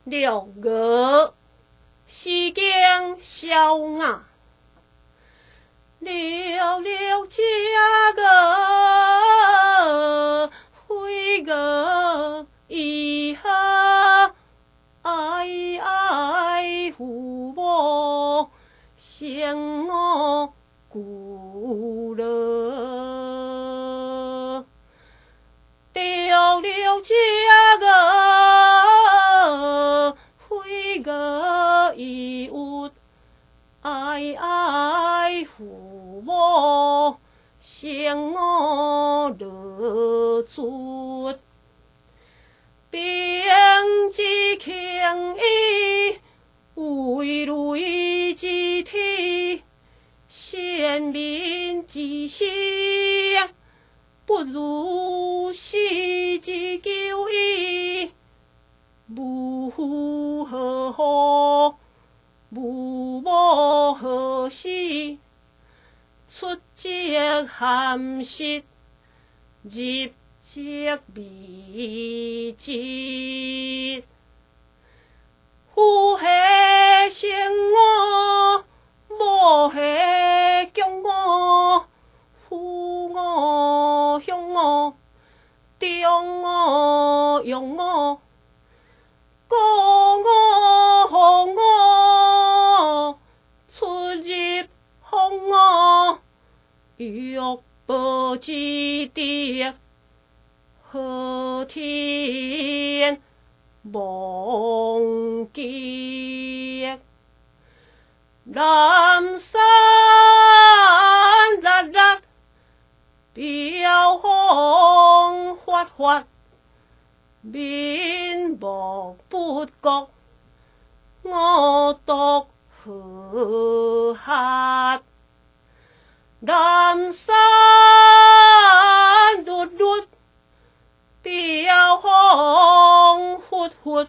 六月西江小雅，溜溜这个灰个一下，爱爱父母想我故了，溜溜这个灰个一屋，爱爱父母想我乐出，并之强衣为雷之体，先民之心不如死之救义，无父何后，无母何时，出籍含室，入籍未至，父系生我，母系强我，父我向我，中我用我，高我红我，出入红我，玉帛之地，何天忘记？南山辣辣，标风发发，面目不觉，我独何客？南山绿绿，标风发发，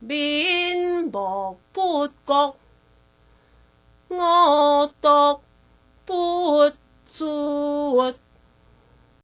面目不觉，我独不知。